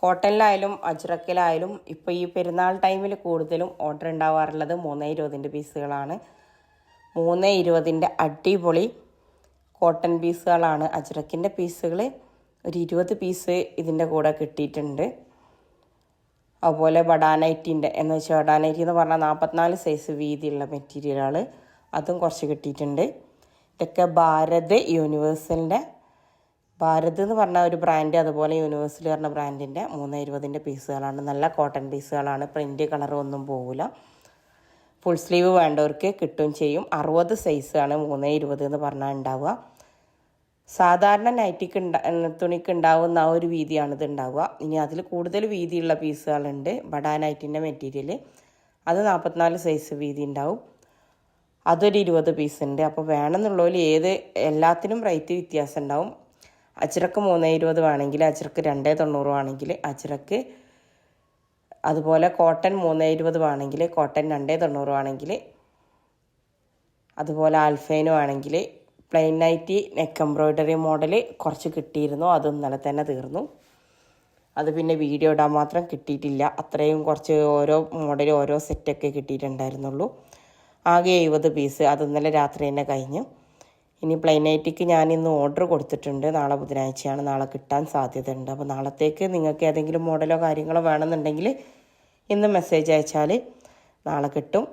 കോട്ടണിലായാലും അജ്രക്കിലായാലും ഇപ്പോൾ ഈ പെരുന്നാൾ ടൈമിൽ കൂടുതലും ഓർഡർ ഉണ്ടാവാറുള്ളത് 320 പീസുകളാണ്. 320 അടിപൊളി കോട്ടൺ പീസുകളാണ്. അജ്രക്കിൻ്റെ പീസുകൾ ഒരു 20 പീസ് ഇതിൻ്റെ കൂടെ കിട്ടിയിട്ടുണ്ട്. അതുപോലെ ബഡാനൈറ്റിൻ്റെ എന്ന് വെച്ചാൽ ബഡാനൈറ്റി എന്ന് പറഞ്ഞാൽ 44 സൈസ് വീതിയുള്ള മെറ്റീരിയലുകൾ അതും കുറച്ച് കിട്ടിയിട്ടുണ്ട്. ഇതൊക്കെ ഭാരത് യൂണിവേഴ്സലിൻ്റെ ഭാരത് എന്ന് പറഞ്ഞ ഒരു ബ്രാൻഡ്, അതുപോലെ യൂണിവേഴ്സൽ പറഞ്ഞ ബ്രാൻഡിൻ്റെ 320 പീസുകളാണ്. നല്ല കോട്ടൺ പീസുകളാണ്. പ്രിൻറ്റ് കളർ ഒന്നും പോകില്ല. ഫുൾ സ്ലീവ് വേണ്ടവർക്ക് കിട്ടുകയും ചെയ്യും. 60 സൈസാണ് 320 എന്ന് പറഞ്ഞാൽ ഉണ്ടാവുക. സാധാരണ നൈറ്റിക്ക് തുണിക്ക് ഉണ്ടാവുന്ന ആ ഒരു വീതിയാണ് ഇത് ഉണ്ടാവുക. ഇനി അതിൽ കൂടുതൽ വീതിയുള്ള പീസുകളുണ്ട്. ബഡാ നൈറ്റിൻ്റെ മെറ്റീരിയൽ അത് 44 സൈസ് വീതി ഉണ്ടാവും. അതൊരു 20 പീസ് ഉണ്ട്. അപ്പോൾ വേണമെന്നുള്ളവർ എല്ലാത്തിനും റേറ്റ് വ്യത്യാസം ഉണ്ടാവും. അജ്രക്ക് 320 വേണമെങ്കിൽ അജ്രക്ക് 290 ആണെങ്കിൽ അജ്രക്ക്, അതുപോലെ കോട്ടൺ 320 വേണമെങ്കിൽ കോട്ടൺ 290 ആണെങ്കിൽ, അതുപോലെ ആൽഫൈനും ആണെങ്കിൽ plain nighty neck embroidery model കുറച്ച് കിട്ടിയിരുന്നു. അത് ഇന്നലെ തന്നെ തീർന്നു. അത് പിന്നെ വീഡിയോ ഇടാൻ മാത്രം കിട്ടിയിട്ടില്ല. അത്രയും കുറച്ച് ഓരോ മോഡൽ ഓരോ സെറ്റൊക്കെ കിട്ടിയിട്ടുണ്ടായിരുന്നുള്ളൂ. ആകെ 70 പീസ്. അത് ഇന്നലെ രാത്രി തന്നെ കഴിഞ്ഞു. ഇനി പ്ലെയിൻ നൈറ്റിക്ക് ഞാനിന്ന് ഓർഡർ കൊടുത്തിട്ടുണ്ട്. നാളെ ബുധനാഴ്ചയാണ്, നാളെ കിട്ടാൻ സാധ്യതയുണ്ട്. അപ്പോൾ നാളത്തേക്ക് നിങ്ങൾക്ക് ഏതെങ്കിലും മോഡലോ കാര്യങ്ങളോ വേണമെന്നുണ്ടെങ്കിൽ ഇന്ന് മെസ്സേജ് അയച്ചാൽ നാളെ കിട്ടും.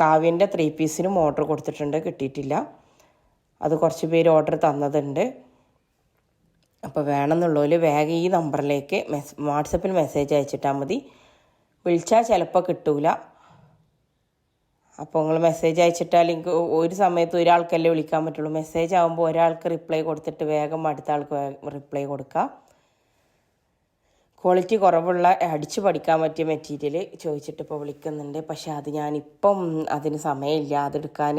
കാവ്യൻ്റെ 3 പീസിനും ഓർഡർ കൊടുത്തിട്ടുണ്ട്, കിട്ടിയിട്ടില്ല. അത് കുറച്ച് പേര് ഓർഡർ തന്നതുണ്ട്. അപ്പോൾ വേണമെന്നുള്ളവർ വേഗം ഈ നമ്പറിലേക്ക് വാട്സപ്പിൽ മെസ്സേജ് അയച്ചിട്ടാൽ മതി. വിളിച്ചാൽ ചിലപ്പോൾ കിട്ടൂല. അപ്പോൾ നിങ്ങൾ മെസ്സേജ് അയച്ചിട്ടാൽ എനിക്ക് ഒരു സമയത്ത് ഒരാൾക്കല്ലേ വിളിക്കാൻ പറ്റുള്ളൂ. മെസ്സേജ് ആകുമ്പോൾ ഒരാൾക്ക് റിപ്ലൈ കൊടുത്തിട്ട് വേഗം അടുത്ത ആൾക്ക് റിപ്ലൈ കൊടുക്കുക. ക്വാളിറ്റി കുറവുള്ള അടിച്ചു പഠിക്കാൻ പറ്റിയ മെറ്റീരിയൽ ചോദിച്ചിട്ട് ഇപ്പോൾ വിളിക്കുന്നുണ്ട്. പക്ഷേ അത് ഞാനിപ്പം അതിന് സമയമില്ല. അതെടുക്കാൻ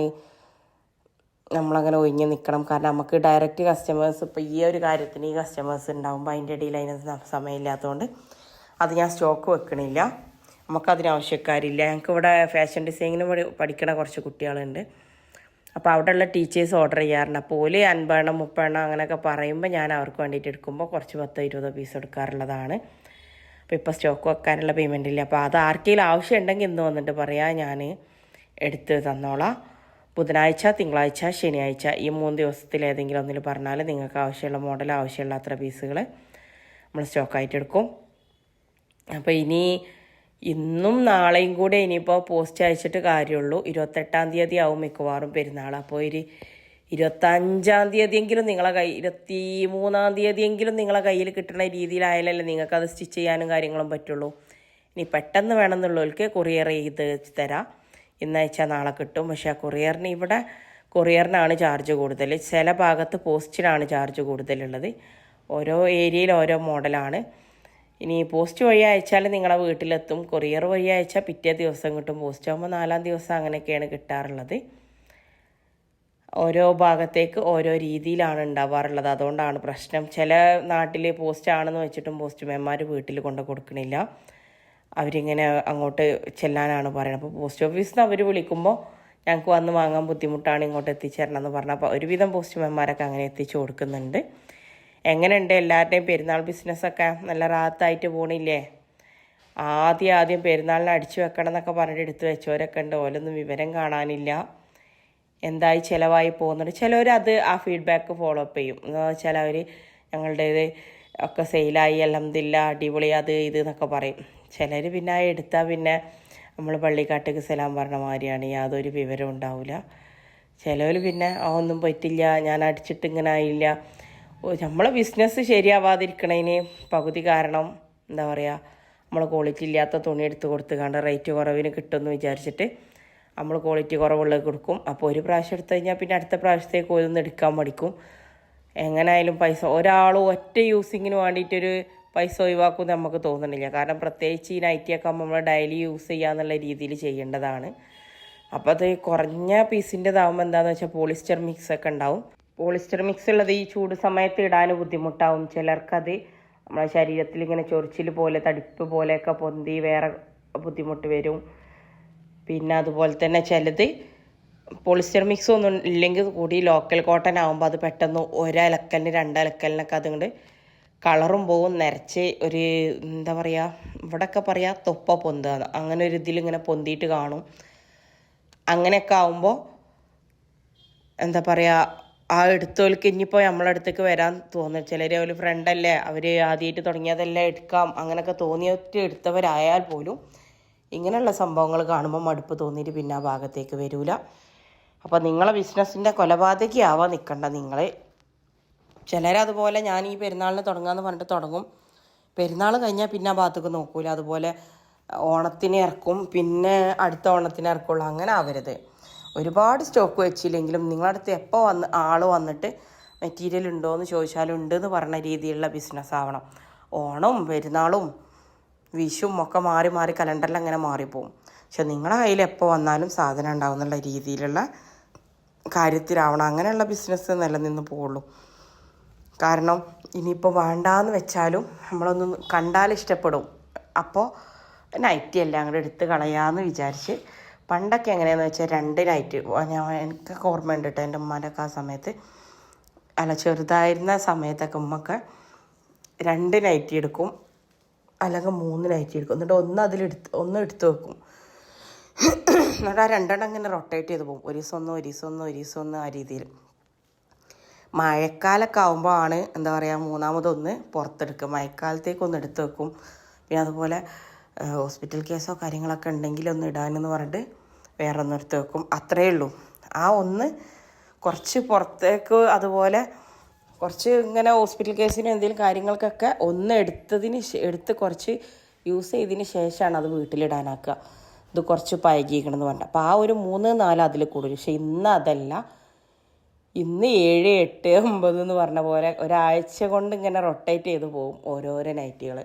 നമ്മളങ്ങനെ ഒഴിഞ്ഞ് നിൽക്കണം. കാരണം നമുക്ക് ഡയറക്റ്റ് കസ്റ്റമേഴ്സ് ഇപ്പോൾ ഈ ഒരു കാര്യത്തിന് ഈ കസ്റ്റമേഴ്സ് ഉണ്ടാകുമ്പോൾ അതിൻ്റെ ഇടയിൽ അതിന് സമയമില്ലാത്തതുകൊണ്ട് അത് ഞാൻ സ്റ്റോക്ക് വെക്കണില്ല. നമുക്കതിന് ആവശ്യക്കാരില്ല. ഞങ്ങൾക്കിവിടെ ഫാഷൻ ഡിസൈനിന് പഠിക്കണ കുറച്ച് കുട്ടികളുണ്ട്. അപ്പോൾ അവിടെയുള്ള ടീച്ചേഴ്സ് ഓർഡർ ചെയ്യാറുണ്ട്. അപ്പോൾ ഓല് 50 എണ്ണം 30 എണ്ണം അങ്ങനെയൊക്കെ പറയുമ്പോൾ ഞാൻ അവർക്ക് വേണ്ടിയിട്ട് എടുക്കുമ്പോൾ കുറച്ച് 10-20 പീസ് എടുക്കാറുള്ളതാണ്. അപ്പോൾ ഇപ്പോൾ സ്റ്റോക്ക് വെക്കാനുള്ള പേയ്മെൻ്റ് ഇല്ല. അപ്പോൾ അത് ആർക്കെങ്കിലും ആവശ്യം ഉണ്ടെങ്കിൽ ഇന്ന് വന്നിട്ട് പറയാം, ഞാൻ എടുത്ത് തന്നോളാം. ബുധനാഴ്ച, തിങ്കളാഴ്ച, ശനിയാഴ്ച ഈ 3 ദിവസത്തിൽ ഏതെങ്കിലും ഒന്നിൽ പറഞ്ഞാൽ നിങ്ങൾക്ക് ആവശ്യമുള്ള മോഡൽ ആവശ്യമുള്ള അത്ര പീസുകൾ നമ്മൾ സ്റ്റോക്കായിട്ട് എടുക്കും. അപ്പോൾ ഇന്നും നാളെയും കൂടെ ഇനിയിപ്പോൾ പോസ്റ്റ് അയച്ചിട്ട് കാര്യമുള്ളൂ. 28-ാം തീയതി ആവും മിക്കവാറും പെരുന്നാൾ. അപ്പോൾ 25-ാം തീയതിയെങ്കിലും 23-ാം തീയതിയെങ്കിലും നിങ്ങളെ കയ്യിൽ കിട്ടുന്ന രീതിയിലായാലല്ലേ നിങ്ങൾക്കത് സ്റ്റിച്ച് ചെയ്യാനും കാര്യങ്ങളും പറ്റുള്ളൂ. ഇനി പെട്ടെന്ന് വേണമെന്നുള്ളവർക്ക് കൊറിയർ ചെയ്ത് തരാം. ഇന്നയച്ചാൽ നാളെ കിട്ടും. പക്ഷേ കൊറിയറിനാണ് ചാർജ് കൂടുതൽ. ചില ഭാഗത്ത് പോസ്റ്റിനാണ് ചാർജ് കൂടുതലുള്ളത്. ഓരോ ഏരിയയിൽ ഓരോ മോഡലാണ്. ഇനി പോസ്റ്റ് വഴി അയച്ചാൽ നിങ്ങളെ വീട്ടിലെത്തും. കൊറിയർ വഴി അയച്ചാൽ പിറ്റേ ദിവസം കിട്ടും. പോസ്റ്റ് ആകുമ്പോൾ 4-ാം ദിവസം അങ്ങനെയൊക്കെയാണ് കിട്ടാറുള്ളത്. ഓരോ ഭാഗത്തേക്ക് ഓരോ രീതിയിലാണ് ഉണ്ടാവാറുള്ളത്. അതുകൊണ്ടാണ് പ്രശ്നം. ചില നാട്ടിൽ പോസ്റ്റ് ആണെന്ന് വെച്ചിട്ടും പോസ്റ്റ്മാൻമാർ വീട്ടിൽ കൊണ്ട് കൊടുക്കണില്ല. അവരിങ്ങനെ അങ്ങോട്ട് ചെല്ലാനാണ് പറയുന്നത്. അപ്പോൾ പോസ്റ്റ് ഓഫീസിൽ നിന്ന് അവർ വിളിക്കുമ്പോൾ ഞങ്ങൾക്ക് വന്ന് വാങ്ങാൻ ബുദ്ധിമുട്ടാണ്, ഇങ്ങോട്ട് എത്തിച്ചേരണം എന്ന് പറഞ്ഞാൽ അപ്പോൾ ഒരുവിധം പോസ്റ്റ്മാൻമാരൊക്കെ അങ്ങനെ എത്തിച്ചു കൊടുക്കുന്നുണ്ട്. എങ്ങനെയുണ്ട് എല്ലാവരുടെയും പെരുന്നാൾ ബിസിനസ്സൊക്കെ? നല്ല റാത്തായിട്ട് പോണില്ലേ? ആദ്യം പെരുന്നാളിന് അടിച്ചു വെക്കണം എന്നൊക്കെ പറഞ്ഞിട്ട് എടുത്ത് വെച്ചവരൊക്കെ ഉണ്ട്. ഓലൊന്നും വിവരം കാണാനില്ല. എന്തായി ചിലവായി പോകുന്നുണ്ട്. ചിലവർ ആ ഫീഡ്ബാക്ക് ഫോളോ അപ്പ് ചെയ്യും. എന്ന് വെച്ചാൽ അവർ ഞങ്ങളുടേത് ഒക്കെ സെയിലായി, അൽഹംദുലില്ലാ, അടിപൊളി, അത് ഇത് എന്നൊക്കെ പറയും. ചിലർ പിന്നെ എടുത്താൽ പിന്നെ നമ്മൾ പള്ളിക്കാട്ടേക്ക് സലാം പറഞ്ഞ മാതിരിയാണ്, യാതൊരു വിവരം ഉണ്ടാവില്ല. ചിലവർ പിന്നെ ഒന്നും പറ്റില്ല, ഞാൻ അടിച്ചിട്ട് ഇങ്ങനെ ആയില്ല. നമ്മളെ ബിസിനസ് ശരിയാവാതിരിക്കണതിന് പകുതി കാരണം എന്താ പറയുക, നമ്മൾ ക്വാളിറ്റി ഇല്ലാത്ത തുണി എടുത്ത് കൊടുത്തുകൊണ്ട് റേറ്റ് കുറവിന് കിട്ടുമെന്ന് വിചാരിച്ചിട്ട് നമ്മൾ ക്വാളിറ്റി കുറവുള്ളത് കൊടുക്കും. അപ്പോൾ ഒരു പ്രാവശ്യം എടുത്തു കഴിഞ്ഞാൽ പിന്നെ അടുത്ത പ്രാവശ്യത്തേക്ക് ഓരോന്ന് എടുക്കാൻ മടിക്കും. എങ്ങനെയായാലും പൈസ ഒറ്റ യൂസിങ്ങിന് വേണ്ടിയിട്ടൊരു പൈസ ഒഴിവാക്കുമെന്ന് നമുക്ക് തോന്നുന്നില്ല. കാരണം പ്രത്യേകിച്ച് ഈ നൈറ്റിയൊക്കെ നമ്മൾ ഡെയിലി യൂസ് ചെയ്യാന്നുള്ള രീതിയിൽ ചെയ്യേണ്ടതാണ്. അപ്പോൾ അത് കുറഞ്ഞ പീസിൻ്റെതാകുമ്പോൾ എന്താണെന്ന് വെച്ചാൽ പോളിസ്റ്റർ മിക്സ് ഒക്കെ ഉണ്ടാവും. പോളിസ്റ്റർ മിക്സ് ഉള്ളത് ഈ ചൂട് സമയത്ത് ഇടാൻ ബുദ്ധിമുട്ടാവും. ചിലർക്കത് നമ്മളെ ശരീരത്തിൽ ഇങ്ങനെ ചൊറിച്ചിൽ പോലെ തടിപ്പ് പോലെയൊക്കെ പൊന്തി വേറെ ബുദ്ധിമുട്ട് വരും. പിന്നെ അതുപോലെ തന്നെ ചിലത് പോളിസ്റ്റർ മിക്സ് ഒന്നും ഇല്ലെങ്കിൽ കൂടി ലോക്കൽ കോട്ടൺ ആകുമ്പോൾ അത് പെട്ടെന്ന് 1 അലക്കലിന് 2 അലക്കലിനൊക്കെ അതുകൊണ്ട് കളറും പോവും, നിറച്ച് ഒരു എന്താ പറയുക, ഇവിടെയൊക്കെ പറയുക തൊപ്പ പൊന്തുക, അങ്ങനെ ഒരു ഇതിലിങ്ങനെ പൊന്തിയിട്ട് കാണും. അങ്ങനെയൊക്കെ ആവുമ്പോൾ എന്താ പറയുക, ആ എടുത്തോൽക്ക് ഇനിയിപ്പോൾ നമ്മളെ അടുത്തേക്ക് വരാൻ തോന്നും. ചിലർ ഒരു ഫ്രണ്ടല്ലേ, അവർ ആദ്യമായിട്ട് തുടങ്ങിയതല്ലേ എടുക്കാം, അങ്ങനെയൊക്കെ തോന്നിയിട്ട് എടുത്തവരായാൽ പോലും ഇങ്ങനെയുള്ള സംഭവങ്ങൾ കാണുമ്പോൾ മടുപ്പ് തോന്നിയിട്ട് പിന്നെ ആ ഭാഗത്തേക്ക് വരില്ല. അപ്പോൾ നിങ്ങളെ ബിസിനസ്സിൻ്റെ കൊലപാതകയാവാൻ നിൽക്കണ്ട നിങ്ങൾ. ചിലരതുപോലെ ഞാൻ ഈ പെരുന്നാളിന് തുടങ്ങാമെന്ന് പറഞ്ഞിട്ട് തുടങ്ങും, പെരുന്നാൾ കഴിഞ്ഞാൽ പിന്നെ ആ ഭാഗത്തേക്ക് നോക്കൂല. അതുപോലെ ഓണത്തിന് ഇറക്കും, പിന്നെ അടുത്ത ഓണത്തിന് ഇറക്കുള്ളൂ. അങ്ങനെ ആവരുത്. ഒരുപാട് സ്റ്റോക്ക് വെച്ചില്ലെങ്കിലും നിങ്ങളുടെ അടുത്ത് എപ്പോൾ ആൾ വന്നിട്ട് മെറ്റീരിയൽ ഉണ്ടോ എന്ന് ചോദിച്ചാലും ഉണ്ടെന്ന് പറഞ്ഞ രീതിയിലുള്ള ബിസിനസ് ആവണം. ഓണവും പെരുന്നാളും വിഷുവും ഒക്കെ മാറി മാറി കലണ്ടറിൽ അങ്ങനെ മാറിപ്പോവും. പക്ഷെ നിങ്ങളുടെ കയ്യിൽ എപ്പോൾ വന്നാലും സാധനം ഉണ്ടാവും എന്നുള്ള രീതിയിലുള്ള കാര്യത്തിലാവണം. അങ്ങനെയുള്ള ബിസിനസ് നിലനിന്ന് പോവുള്ളൂ. കാരണം ഇനിയിപ്പോൾ വേണ്ടാന്ന് വെച്ചാലും നമ്മളൊന്ന് കണ്ടാൽ ഇഷ്ടപ്പെടും. അപ്പോൾ നൈറ്റി എല്ലാം അങ്ങോട്ട് എടുത്ത് കളയാമെന്ന് വിചാരിച്ച്, പണ്ടൊക്കെ എങ്ങനെയാണെന്ന് വെച്ചാൽ 2 നൈറ്റ്, എനിക്കൊക്കെ ഓർമ്മയുണ്ട് കേട്ടോ, എൻ്റെ ഉമ്മാൻ്റെയൊക്കെ ആ സമയത്ത്, അല്ല ചെറുതായിരുന്ന സമയത്തൊക്കെ ഉമ്മയൊക്കെ 2 നൈറ്റി എടുക്കും, അല്ലെങ്കിൽ 3 നൈറ്റി എടുക്കും. എന്നിട്ട് ഒന്ന് എടുത്ത് വെക്കും. എന്നിട്ട് ആ 2 ഇങ്ങനെ റൊട്ടേറ്റ് ചെയ്ത് പോകും. ഒരു ദിവസം ഒന്ന് ആ രീതിയിൽ. മഴക്കാലമൊക്കെ ആകുമ്പോൾ ആണ് എന്താ പറയുക, മൂന്നാമതൊന്ന് പുറത്തെടുക്കുക. മഴക്കാലത്തേക്കൊന്ന് എടുത്ത് വെക്കും. പിന്നെ അതുപോലെ ഹോസ്പിറ്റൽ കേസോ കാര്യങ്ങളൊക്കെ ഉണ്ടെങ്കിൽ ഒന്ന് ഇടാനെന്ന് പറഞ്ഞിട്ട് വേറെ ഒന്ന് എടുത്ത് വെക്കും. അത്രയേ ഉള്ളൂ. ആ ഒന്ന് കുറച്ച് പുറത്തേക്ക്, അതുപോലെ കുറച്ച് ഇങ്ങനെ ഹോസ്പിറ്റൽ കേസിന് എന്തെങ്കിലും കാര്യങ്ങൾക്കൊക്കെ ഒന്ന് എടുത്ത് കുറച്ച് യൂസ് ചെയ്തതിന് ശേഷമാണ് അത് വീട്ടിലിടാനാക്കുക. ഇത് കുറച്ച് പഴകിക്കണമെന്ന് പറഞ്ഞിട്ട്. അപ്പോൾ ആ ഒരു 3-4 അതിൽ കൂടുതൽ. പക്ഷെ ഇന്ന് അതല്ല. ഇന്ന് 7, 8, 9 എന്ന് പറഞ്ഞ പോലെ ഒരാഴ്ച കൊണ്ട് ഇങ്ങനെ റൊട്ടേറ്റ് ചെയ്ത് പോകും ഓരോരോ നൈറ്റികൾ.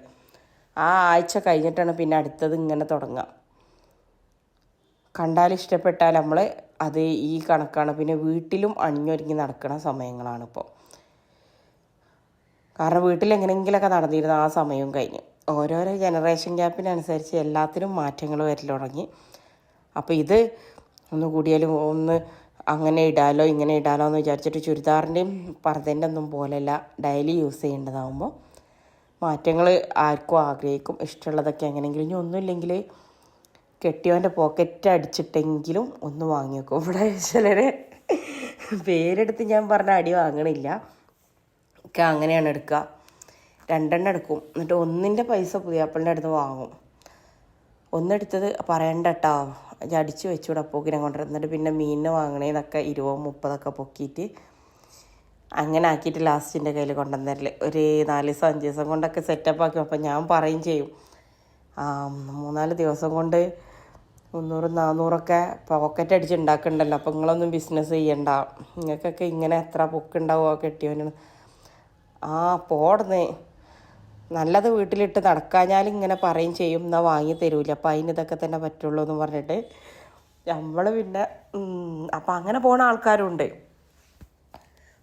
ആ ആഴ്ച കഴിഞ്ഞിട്ടാണ് പിന്നെ അടുത്തത് ഇങ്ങനെ തുടങ്ങുക. കണ്ടാൽ ഇഷ്ടപ്പെട്ടാൽ നമ്മൾ അത് ഈ കണക്കാണ്. പിന്നെ വീട്ടിലും അണിഞ്ഞൊരുങ്ങി നടക്കുന്ന സമയങ്ങളാണിപ്പോൾ. കാരണം വീട്ടിൽ എങ്ങനെയെങ്കിലുമൊക്കെ നടന്നിരുന്ന ആ സമയവും കഴിഞ്ഞ്. ഓരോരോ ജനറേഷൻ ഗ്യാപ്പിനനുസരിച്ച് എല്ലാത്തിനും മാറ്റങ്ങൾ വരൽ തുടങ്ങി. അപ്പോൾ ഇത് ഒന്ന് കൂടിയാലും ഒന്ന് അങ്ങനെ ഇടാലോ ഇങ്ങനെ ഇടാലോ എന്ന് വിചാരിച്ചിട്ട് ചുരിദാറിൻ്റെയും പർദ്ദൻ്റെ ഒന്നും പോലെയല്ല, ഡെയിലി യൂസ് ചെയ്യേണ്ടതാകുമ്പോൾ മാറ്റങ്ങൾ ആർക്കും ആഗ്രഹിക്കും. ഇഷ്ടമുള്ളതൊക്കെ എങ്ങനെയെങ്കിലും, ഇനി ഒന്നുമില്ലെങ്കിൽ കെട്ടിയവൻ്റെ പോക്കറ്റ് അടിച്ചിട്ടെങ്കിലും ഒന്ന് വാങ്ങി വെക്കും. ഇവിടെ ചിലർ പേരെടുത്ത് ഞാൻ പറഞ്ഞ അടി വാങ്ങണില്ല, ഒക്കെ അങ്ങനെയാണ് എടുക്കുക. 2 എടുക്കും. എന്നിട്ട് ഒന്നിൻ്റെ പൈസ പുതിയാപ്പിളിൻ്റെ അടുത്ത് വാങ്ങും. ഒന്നെടുത്തത് പറയണ്ട കേട്ടോ, അടിച്ച് വെച്ചുകൂടെ പോക്കിനെ കൊണ്ടുവരും. എന്നിട്ട് പിന്നെ മീനിന് വാങ്ങണേന്നൊക്കെ 20-30 പൊക്കിയിട്ട് അങ്ങനെ ആക്കിയിട്ട് ലാസ്റ്റിൻ്റെ കയ്യിൽ കൊണ്ടുവന്നേരല്. ഒരു 4 ദിവസം 5 ദിവസം കൊണ്ടൊക്കെ സെറ്റപ്പ് ആക്കി. അപ്പം ഞാൻ പറയും ചെയ്യും, 3-4 ദിവസം കൊണ്ട് 300-400 പോക്കറ്റ് അടിച്ച് ഉണ്ടാക്കുന്നുണ്ടല്ലോ, അപ്പോൾ നിങ്ങളൊന്നും ബിസിനസ് ചെയ്യണ്ട, നിങ്ങൾക്കൊക്കെ ഇങ്ങനെ എത്ര പൊക്കുണ്ടാവുമോ കെട്ടിയവനാണ്. പോടുന്നേ നല്ലത് വീട്ടിലിട്ട് നടക്കാഞ്ഞാലും ഇങ്ങനെ പറയും ചെയ്യും, എന്നാൽ വാങ്ങി തരൂല, അപ്പം അതിന് ഇതൊക്കെ തന്നെ പറ്റുള്ളൂ എന്ന് പറഞ്ഞിട്ട് നമ്മൾ പിന്നെ അപ്പം അങ്ങനെ പോണ ആൾക്കാരുണ്ട്.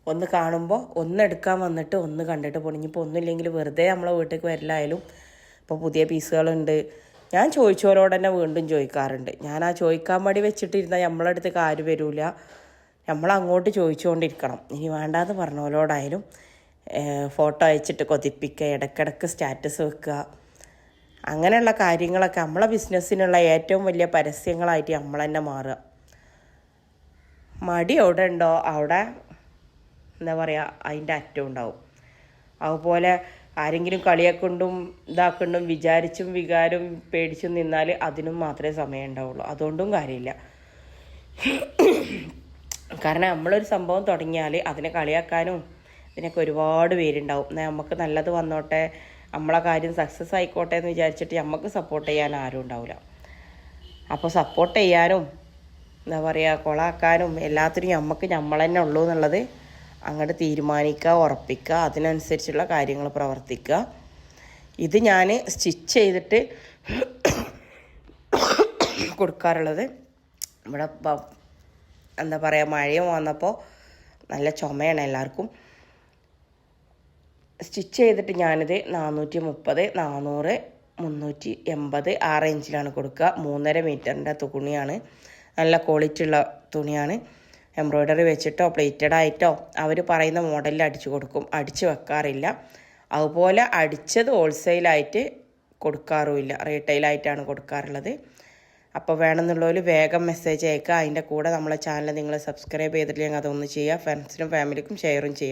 ഒന്ന് കാണുമ്പോൾ ഒന്ന് എടുക്കാൻ വന്നിട്ട് ഒന്ന് കണ്ടിട്ട് പോകണം. ഇനിയിപ്പോൾ ഒന്നുമില്ലെങ്കിൽ വെറുതെ നമ്മളെ വീട്ടിലേക്ക് വരില്ലായാലും ഇപ്പോൾ പുതിയ പീസുകളുണ്ട്. ഞാൻ ചോദിച്ചവരോട് തന്നെ വീണ്ടും ചോദിക്കാറുണ്ട്. ഞാൻ ആ ചോദിക്കാൻ മടി വെച്ചിട്ടിരുന്നാൽ നമ്മളെ അടുത്തേക്ക് ആരും വരില്ല, നമ്മളങ്ങോട്ട് ചോദിച്ചുകൊണ്ടിരിക്കണം. ഇനി വേണ്ടാന്ന് പറഞ്ഞവരോടായാലും ഫോട്ടോ അയച്ചിട്ട് കൊതിപ്പിക്കുക, ഇടയ്ക്കിടയ്ക്ക് സ്റ്റാറ്റസ് വെക്കുക, അങ്ങനെയുള്ള കാര്യങ്ങളൊക്കെ നമ്മളെ ബിസിനസ്സിനുള്ള ഏറ്റവും വലിയ പരസ്യങ്ങളായിട്ട് നമ്മൾ തന്നെ മാറുക. മടി എവിടെ ഉണ്ടോ അവിടെ എന്താ പറയുക, അതിൻ്റെ അറ്റം ഉണ്ടാവും. അതുപോലെ ആരെങ്കിലും കളിയാക്കൊണ്ടും ഇതാക്കൊണ്ടും വിചാരിച്ചും വികാരം പേടിച്ചും നിന്നാൽ അതിനും മാത്രമേ സമയം ഉണ്ടാവുള്ളൂ. അതുകൊണ്ടും കാര്യമില്ല. കാരണം നമ്മളൊരു സംഭവം തുടങ്ങിയാൽ അതിനെ കളിയാക്കാനും ഇതിനൊക്കെ ഒരുപാട് പേരുണ്ടാവും. നമുക്ക് നല്ലത് വന്നോട്ടെ, നമ്മളെ കാര്യം സക്സസ് ആയിക്കോട്ടെ എന്ന് വിചാരിച്ചിട്ട് നമുക്ക് സപ്പോർട്ട് ചെയ്യാൻ ആരും ഉണ്ടാവില്ല. അപ്പോൾ സപ്പോർട്ട് ചെയ്യാനും എന്താ പറയുക, കൊളാക്കാനും എല്ലാത്തിനും നമുക്ക് നമ്മൾ തന്നെ ഉള്ളൂ എന്നുള്ളത് അങ്ങോട്ട് തീരുമാനിക്കുക, ഉറപ്പിക്കുക, അതിനനുസരിച്ചുള്ള കാര്യങ്ങൾ പ്രവർത്തിക്കുക. ഇത് ഞാൻ സ്റ്റിച്ച് ചെയ്തിട്ട് കൊടുക്കാറുള്ളത്. ഇവിടെ എന്താ പറയുക, മഴയും വന്നപ്പോൾ നല്ല ചുമയാണ് എല്ലാവർക്കും. സ്റ്റിച്ച് ചെയ്തിട്ട് ഞാനിത് 430, 400, 380 ആ റേഞ്ചിലാണ് കൊടുക്കുക. 3.5 മീറ്ററിൻ്റെ തുണിയാണ്, നല്ല ക്വാളിറ്റി ഉള്ള തുണിയാണ്. എംബ്രോയ്ഡറി വെച്ചിട്ടോ പ്ലേറ്റഡ് ആയിട്ടോ അവർ പറയുന്ന മോഡലിൽ അടിച്ചു കൊടുക്കും, അടിച്ചു വെക്കാറില്ല. അതുപോലെ അടിച്ചത് ഹോൾസെയിലായിട്ട് കൊടുക്കാറുമില്ല, റീറ്റെയിലായിട്ടാണ് കൊടുക്കാറുള്ളത്. അപ്പോൾ വേണമെന്നുള്ളവർ വേഗം മെസ്സേജ് അയക്കുക. അതിൻ്റെ കൂടെ നമ്മളെ ചാനൽ നിങ്ങൾ സബ്സ്ക്രൈബ് ചെയ്തിട്ടില്ലെങ്കിൽ അതൊന്ന് ചെയ്യുക. ഫ്രണ്ട്സിനും ഫാമിലിക്കും ഷെയറും ചെയ്യുക.